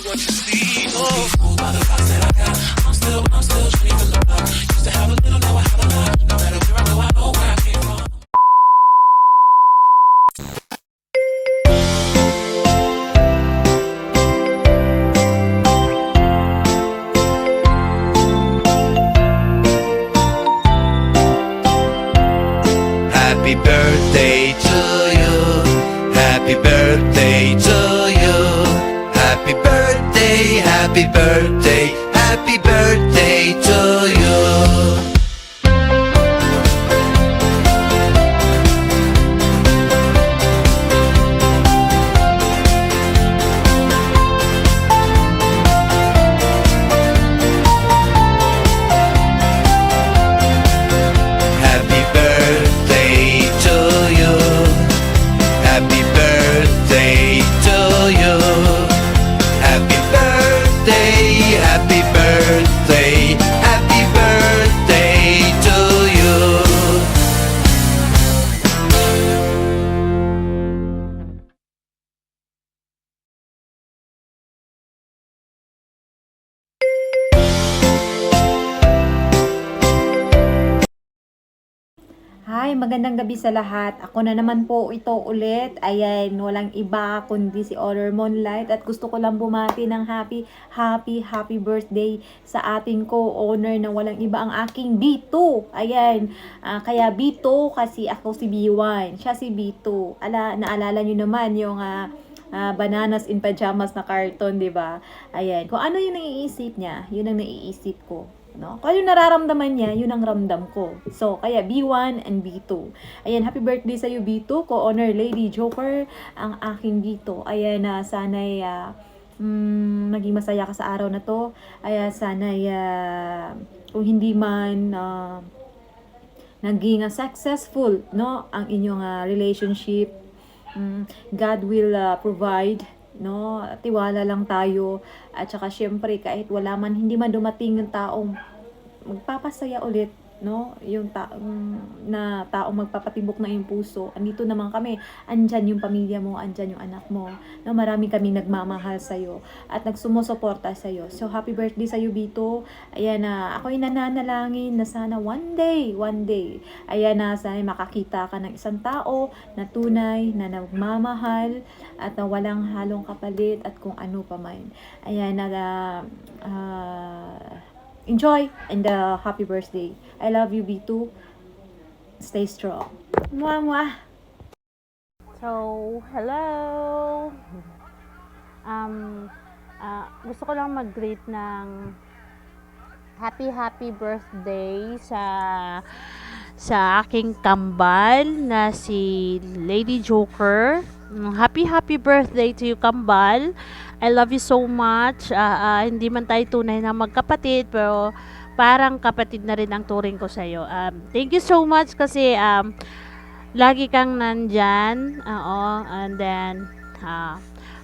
what you see. Oh, moved by the vibes that I got. I'm still dreaming for love. Used to have a little, now I have a lot. No matter where I go, I know where I came from. Happy birthday to you. Happy birthday to you. Happy birthday, happy birthday, happy birthday to you. Happy birthday to you. Happy birthday to you. Happy birthday, happy birthday, happy birthday to you. Hi, magandang gabi sa lahat. Ako na naman po ito ulit. Ayan, walang iba kundi si Honor Moonlight at gusto ko lang bumati ng happy birthday sa ating co-owner na walang iba ang aking B2. Ayan, kaya B2 kasi ako si B1. Siya si B2. Naalala nyo naman yung bananas in pajamas na carton, di ba? Ayan, kung ano yung naiisip niya, yun ang naiisip ko. No? Kung yung nararamdaman niya, yun ang ramdam ko. So, kaya B1 and B2. Ayan, happy birthday sa iyo B2, co-honor Lady Joker, ang aking B2. Ayan, sana'y maging masaya ka sa araw na to. Ayan, sana'y kung hindi man naging successful, no, ang inyong relationship, God will provide, no, tiwala lang tayo. At saka syempre kahit wala man, hindi man dumating yung taong magpapasaya ulit, no, yung taong magpapatibok na yung puso, andito naman kami, andyan yung pamilya mo, andyan yung anak mo, no, marami kaming nagmamahal sa'yo at nagsumusuporta sa'yo. So happy birthday sa'yo Bito. Ayan, ako'y nananalangin na sana one day, ayan, sana makakita ka ng isang tao na tunay, na nagmamahal at na walang halong kapalit at kung ano pa man. Ayan, enjoy and happy birthday. I love you B2. Stay strong. Mwah mwah. So, hello! Gusto ko lang mag-greet ng happy birthday sa aking kambal na si Lady Joker. Happy birthday to you, kambal. I love you so much. Hindi man tayo tunay na magkapatid, pero parang kapatid na rin ang turing ko sa'yo. Thank you so much kasi lagi kang nandyan. And then,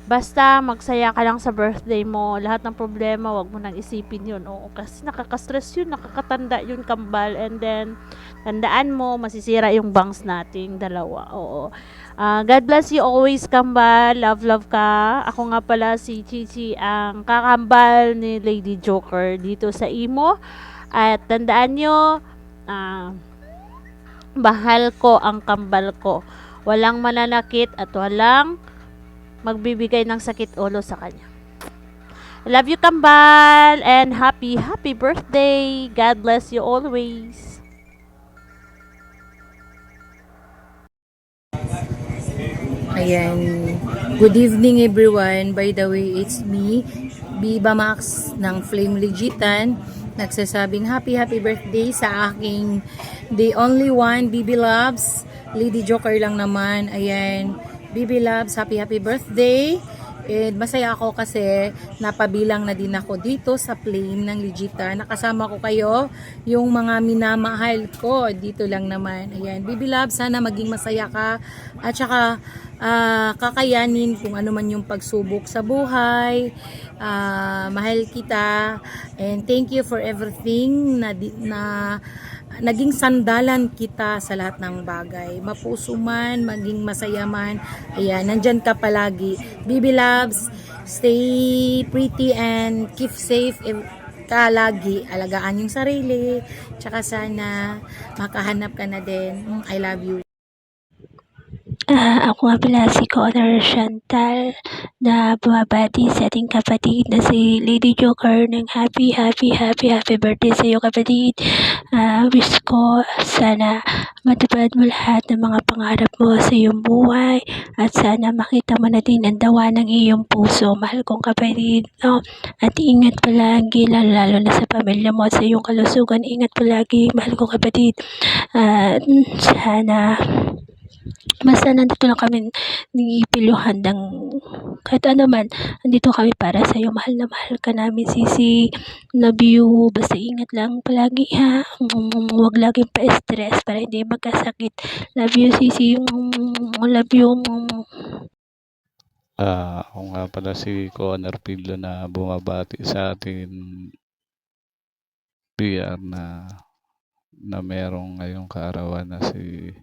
basta magsaya ka lang sa birthday mo. Lahat ng problema, wag mo nang isipin yun. Oo, kasi nakaka-stress yun, nakakatanda yun, kambal. And then, tandaan mo, masisira yung bangs nating dalawa. Oo. God bless you always, kambal. Love ka. Ako nga pala si Chichi, ang kakambal ni Lady Joker dito sa Imo. At tandaan nyo, bahal ko ang kambal ko. Walang mananakit at walang magbibigay ng sakit ulo sa kanya. I love you, kambal, and happy birthday. God bless you always. Ayan. Good evening everyone. By the way, it's me, Biba Max ng Flame Legitan. Nagsasabing happy birthday sa aking the only one, Bibi Loves. Lady Joker lang naman. Ayan. Bibi Loves, happy birthday. And masaya ako kasi napabilang na din ako dito sa Flame ng Legita. Nakasama ko kayo, yung mga minamahal ko. Dito lang naman. Ayan. Bibi Love, sana maging masaya ka. At saka kakayanin kung ano man yung pagsubok sa buhay. Mahal kita. And thank you for everything na naging sandalan kita sa lahat ng bagay. Mapuso man, maging masaya man. Ayan, nandyan ka palagi. Bibi Loves, Stay pretty and keep safe ka lagi. Alagaan yung sarili. Tsaka sana makahanap ka na din. I love you. Ako nga pala si Connor Chantal na bumabati sa ating kapatid na si Lady Joker ng happy birthday sa iyo kapatid. Wish ko sana matupad mo lahat ng mga pangarap mo sa iyong buhay at sana makita mo na din ang dawa ng iyong puso, mahal kong kapatid. No? At ingat palagi, lalo na sa pamilya mo at sa iyong kalusugan. Ingat palagi, mahal kong kapatid. At sana basta nandito lang kami ni Pilyo handang kahit ano man, nandito kami para sa iyo. Mahal na mahal ka namin, Sisi. Love you. Basta ingat lang palagi ha. Huwag laging pa-stress para hindi magkasakit. Love you, Sisi. Love you. Ako nga pala si Connor Pillo na bumabati sa atin PR na merong ngayong kaarawan na si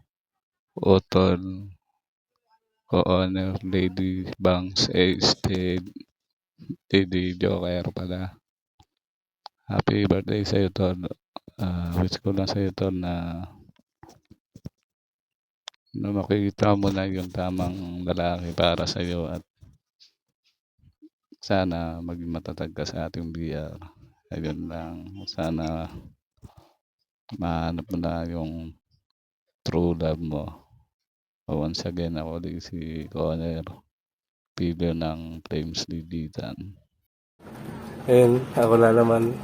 Utol Honor Lady Banks Lady Joker pala. Happy birthday sa iyo, Tol. Wish ko lang sa iyo, Tol, na makikita mo na yung tamang lalaki para sa iyo at sana maging matatag ka sa ating BR. Ayun lang. Sana mahanap mo na yung true love mo. Once again, ako din si Connor Pilyo ng Flames Ligitan. Ayun, ako na naman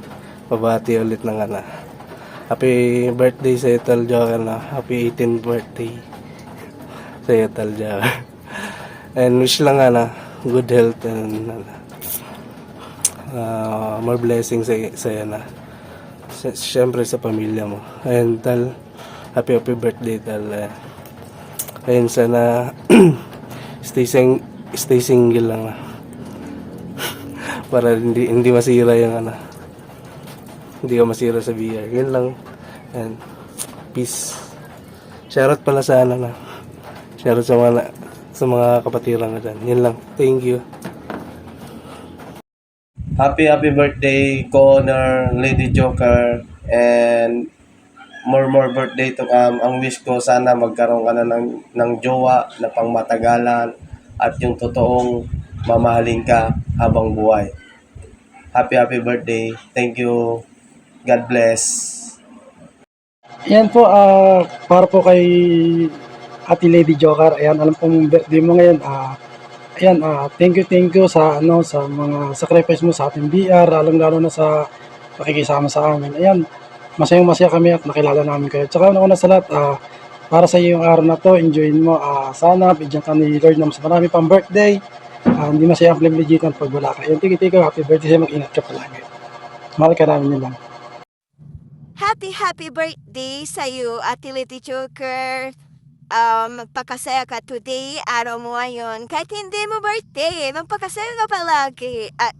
pabati ulit ng happy birthday sa Tal Joker na. Happy 18th birthday sa Tal Joker. And wish lang good health and more blessings sa iyo na. Siyempre sa pamilya mo. And Tal, happy birthday Tal. Ayun, sana stay single lang para hindi masira yung hindi ka masira sa VR. Yun lang. And peace. Shoutout pala sa shoutout sa mga kapatiran ko dyan. Yun lang. Thank you. Happy birthday, Connor, Lady Joker, and more birthday to come. Ang wish ko, sana magkaroon ka na ng jowa na pangmatagalan at yung totoong mamahalin ka habang buhay. Happy birthday. Thank you. God bless. Ayan po, para po kay Ate Lady Joker. Ayan, alam kong birthday mo ngayon. Ayan, thank you sa sa mga sacrifice mo sa ating BR, lalong-lalo na sa pakikisama sa amin. Ayan, masaya kami at nakilala namin kayo. Tsaka una sa lahat, para sa iyo yung araw na to, enjoyin mo. Sana bigyan ka ni Lord na mas marami pang birthday. Hindi masaya ang Flame Ligitan pag wala ka. Ayan, tiki-tiki, happy birthday sa'yo, mag-ingat ka palagi. Mahal ka namin yun lang. Happy birthday sa iyo, Ate Lady Joker. Magpakasaya ka today, araw mo ngayon. Kahit hindi mo birthday, magpakasaya ka palagi. At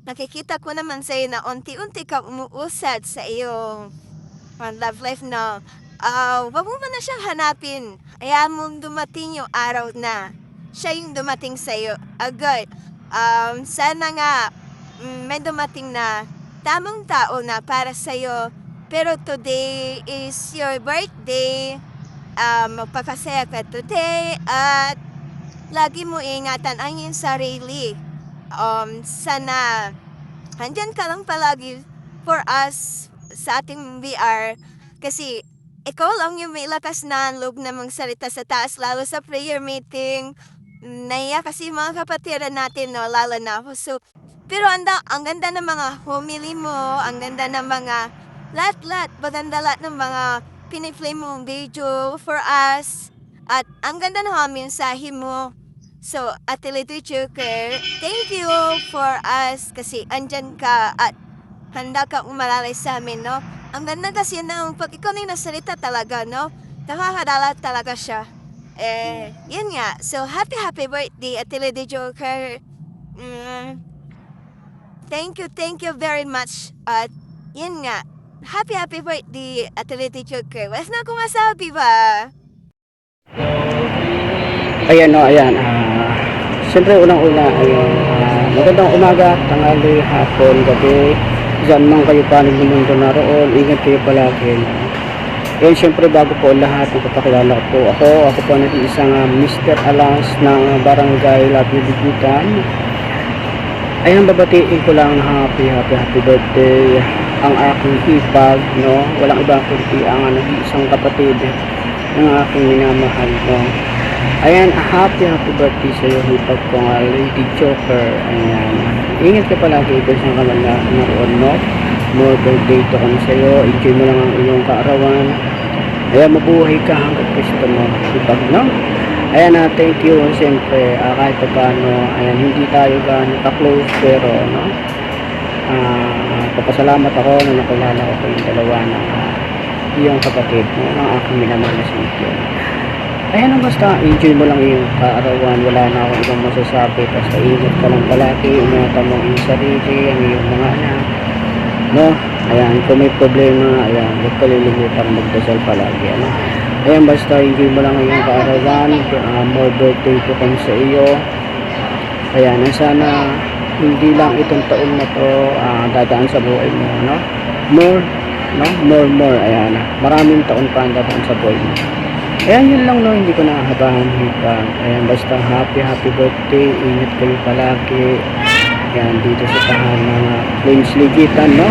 nakikita ko naman sa iyo na unti-unti ka umuusad sa iyong love life na wag mo na siyang hanapin. Ayaw mo dumating yung araw na siya yung dumating sa iyo agad. Sana nga may dumating na tamang tao na para sa iyo. Pero today is your birthday. Magpakasaya ka today at lagi mo ingatan ang iyong sarili. Sana andyan ka lang palagi for us sa ating VR kasi ikaw lang yung may lakas na loob na magsalita sa taas, lalo sa prayer meeting. Naiya kasi mga kapatiran natin, no, lalo na ako. So, pero ang ganda ng mga homily mo, ang ganda ng mga lahat, maganda lahat ng mga piniplay mong video for us. At ang ganda ng mga mensahe mo. So, Ate Lady Joker, thank you for us kasi andyan ka at handa ka umalalay sa amin, no? Ang ganda kasi ng pag ikaw na yung nasalita talaga, no? Nakakadala talaga siya. Yun nga. So, happy birthday, Ate Lady Joker. Thank you very much. At yun nga. Happy birthday, Ate Lady Joker. Wala na akong masabi ba? Ayan. Siyempre unang-una ay Magandang umaga, tanghali, hapon, gabi. Diyan man kayo panig ng mundo naroon, ingat kayo palagi. And syempre bago po lahat, ipapakilala ko po ako po nag-iisang Mr. Alas ng Barangay Lapibigitan. Ayan, babatiin ko lang na happy birthday ang aking hipag, no? Walang ibang kundi ang nag-iisang kapatid ng aking minamahal, no? Ayan, happy birthday sa iyo, hipag ko nga, Lady Joker. Ayan, ingat ka palagi kung saan ka man naroon, no? More birthday to kami sa iyo, enjoy mo lang ang iyong kaarawan. Ayan, mabuhay ka hanggang gusto mo, hipag, no? Ayan, thank you, siyempre, kahit pa paano, ayan, hindi tayo gano'n ka-close, pero, no? Papasalamat ako na nakilala ko yung dalawa ng iyong kapatid, no? Ng aking minamahal na si Mikyo. Ayan, basta enjoy mo lang yung kaarawan, wala na akong ibang masasabi, basta ingat ka lang palagi, ingatan mo yung sarili, ang iyong mga anak, no? Ayan, kung may problema, ayan, huwag kalilimutan magdasal palagi, ano? Ayan, basta enjoy mo lang yung kaarawan, more birthday to come sa iyo. Ayan, sana hindi lang itong taon na to dadaan sa buhay mo, no? More, no? More, ayan, maraming taon pa ang dadaan sa buhay mo. Ayan, yun lang, no? Hindi ko nakahabahan hipag. Ayan, basta happy birthday. Ingat kayo palagi. Ayan, dito sa tahanan ng Flames Ligitan, no?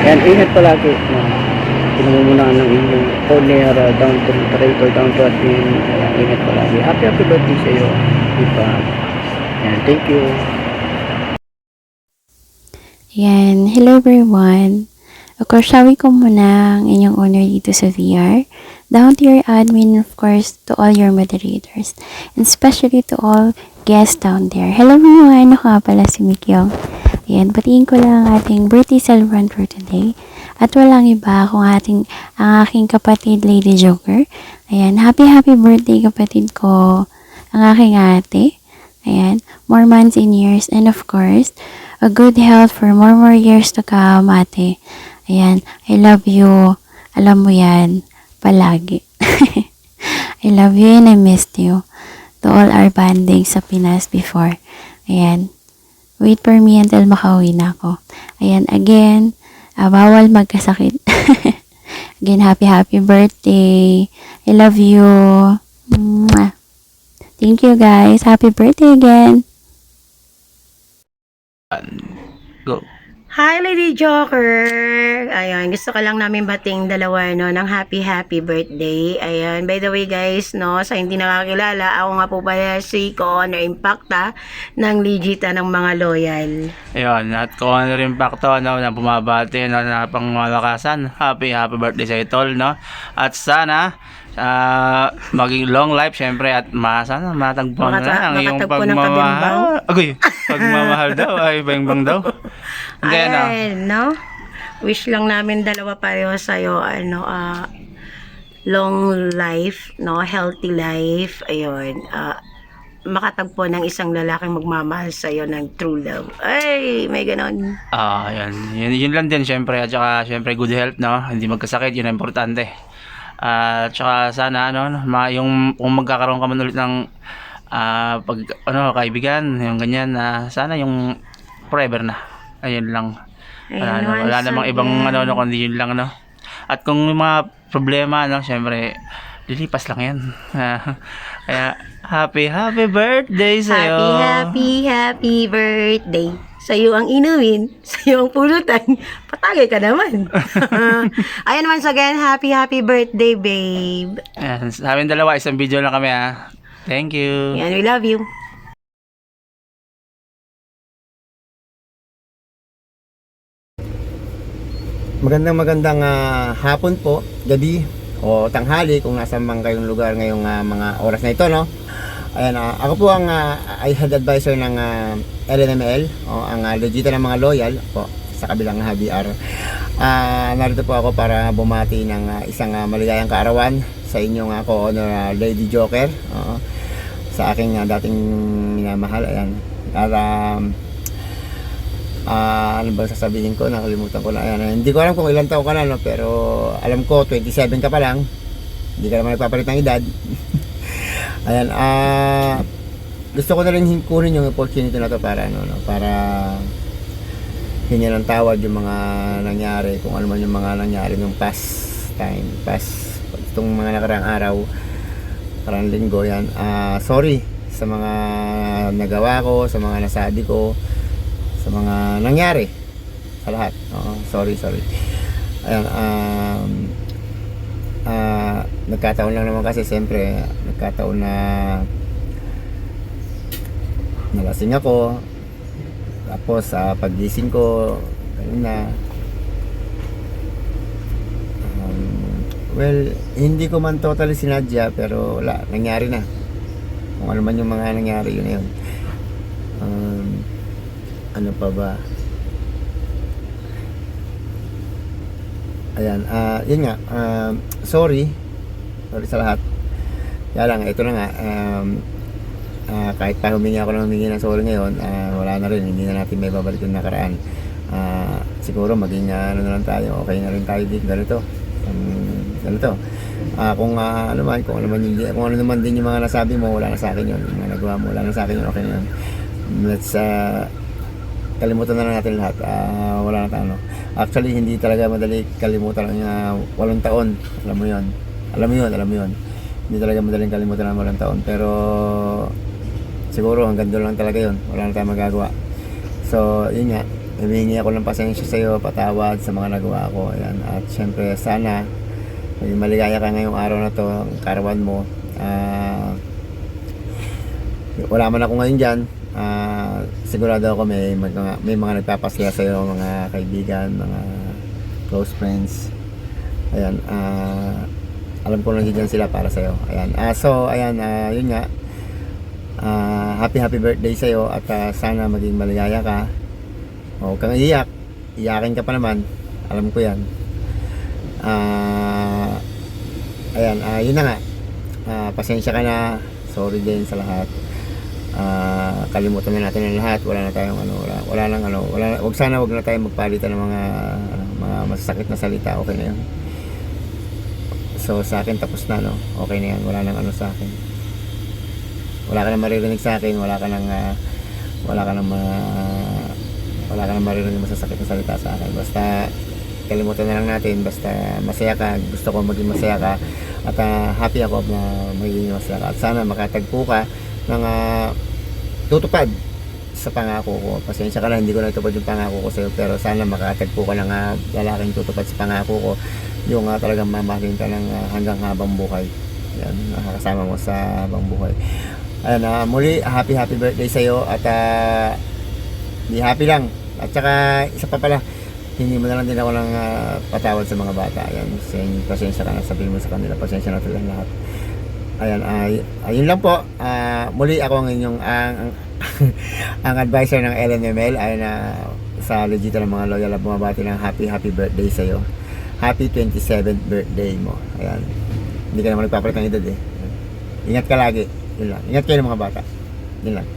Ayan, ingat palagi. Pinamumulaan ng inyong owner, down to moderator, down to admin. Ayan, ingat palagi. Happy birthday sa iyo, hipag. Ayan, thank you. Ayan, hello everyone. Of course, sabi ko muna ang inyong owner dito sa VR. Down to your admin, of course, to all your moderators. And especially to all guests down there. Hello everyone, ako nga pala si Mikyo. Ayan, batiin ko lang ang ating birthday celebrant for today. At walang iba kung ang aking kapatid, Lady Joker. Ayan, happy birthday kapatid ko. Ang aking ate. Ayan, more months and years. And of course, a good health for more years to come, ate. Ayan, I love you. Alam mo yan, palagi. I love you and I missed you. To all our banding sa Pinas before. Ayan, wait for me until makauwi na ako. Ayan, again, bawal magkasakit. Again, happy birthday. I love you. Mwah. Thank you guys. Happy birthday again. Go. Hi, Lady Joker! Ayan, gusto ko lang namin bating dalawa, no, ng happy birthday. Ayan, by the way guys, no, sa hindi nakakilala, ako nga po pala si Co-Honor Impacta ng Ligita ng mga loyal. Ayun, at Co-Honor Impacto, no, na bumabati, no, na pangmalakasan. Happy birthday sa itol, no? At sana, maging long life, syempre, at sana matagpuan na ang iyong pagmamahal. Agoy, pagmamahal daw, ay bang daw. Ayan, no? Wish lang namin dalawa pareho sa'yo, long life, no? Healthy life, ayun. Makatagpo ng isang lalaking magmamahal sa'yo ng true love. Ay, may ganon. Yun lang din, syempre, at saka, syempre, good health, no? Hindi magkasakit, yun ang importante. At saka sana, kung magkakaroon ka man ulit ng kaibigan, yung ganyan, sana yung forever na. Ayun lang. Wala namang ibang kundi yun lang, no. At kung may mga problema, syempre, lilipas lang yan. Kaya, happy birthday sa'yo. Happy birthday. Sa'yo ang inumin, sa'yo ang pulutan. Patagay ka naman. Ayan, once again, happy birthday, babe. Ayan, sa amin dalawa, isang video lang kami, ha. Thank you. Ayan, we love you. Magandang hapon po, gabi o tanghali kung nasa man kayong lugar ngayong mga oras na ito, no? Ayan, ako po ang head advisor ng LNML o ang legita ng mga loyal po sa kabilang VR. Narito po ako para bumati ng isang maligayang kaarawan sa inyong co-honor Lady Joker, sa aking dating minamahal. Ayan, para ano ba sasabihin ko, nakalimutan ko na. Ayan, hindi ko alam kung ilang taon ka na, no? Pero alam ko 27 ka pa lang, hindi ka naman nagpapalit ng edad. Ayan, gusto ko na rin kunin yung opportunity na to para para hingi ng tawad yung mga nangyari, kung ano man yung mga nangyari nung past itong mga nakaraang araw, parang linggo yan. Sorry sa mga nagawa ko, sa mga nasabi ko, sa mga nangyari, sa lahat. Sorry. Ayan, nagkataon lang naman kasi siyempre, nagkataon na nalasing ako, tapos paggising ko ganun na. Well, hindi ko man totally sinadya, pero wala, nangyari na. Kung ano man yung mga nangyari, yun na yun. Ano pa ba? Ayan, yun nga, sorry sa lahat. Kaya lang, ito na nga, kahit pa humingi ng sorry ngayon, wala na rin, hindi na natin may babalik yung nakaraan. Siguro maging ano na lang tayo, okay na rin tayo dito, ganito. Kung ano naman din yung mga nasabi mo, wala na sa akin yun. Yung mga nagawa mo, wala na sa akin yun, okay na yun. Let's kalimutan na lang natin lahat. Wala na tayo. Actually, hindi talaga madali kalimutan ang 8 taon. Alam mo yun. Hindi talaga madaling kalimutan ang 8 taon. Pero siguro hanggang doon lang talaga yun. Wala na tayong magagawa. So, yun nga. Humingi ako ng pasensya sa iyo, patawad sa mga nagawa ko. Ayan. At syempre, sana maging maligaya ka ngayong araw na to, ang karawan mo. Wala man ako ngayon dyan. Sigurado ako may mga nagpapasaya sa iyo, mga kaibigan, mga close friends. Ayan. Alam ko lang dyan sila para sa iyo. Ayan. So, ayan, yun nga. Happy birthday sa iyo, at sana maging maligaya ka. Huwag kang iyak. Iyakin ka pa naman. Alam ko yan. Ayan, yun na nga. Pasensya ka na. Sorry din sa lahat. Kalimutan na natin ang lahat. Wala na tayong wag na tayong magpalitan ng mga masasakit na salita. Okay na yun. So sa akin tapos na, okay na yan. Wala nang sa akin. Wala ka nang maririnig sa akin. Wala ka nang maririnig masasakit na salita sa akin. Basta kalimutan na lang natin. Basta masaya ka. Gusto ko maging masaya ka. At happy ako na magiging masaya ka. At sana makatagpo ka ng tutupad sa pangako ko. Pasensya ka na, hindi ko natupad yung pangako ko sa'yo, pero sana makatagpo ka ng lalaking tutupad sa pangako ko, yung talagang mamahalin ka ng hanggang habang buhay. Yan, nakakasama mo sa habang buhay. Ayan, muli, happy birthday sa'yo, at be happy lang. At saka isa pa pala, hindi mo na lang din ako ng patawad sa mga bata. Ayan, pasensya ka na, sabihin mo sa kanila, pasensya na lang lahat. Ayan, ayun lang po. Muli ako ang inyong ang advisor ng LNML. Ayan, sa legit ng mga loyal na bumabati ng happy birthday sa iyo. Happy 27th birthday mo. Ayan. Hindi ka naman nagpapalit ng edad eh. Ingat ka lagi. Yun lang. Ingat kayo ng mga bata. Yun lang.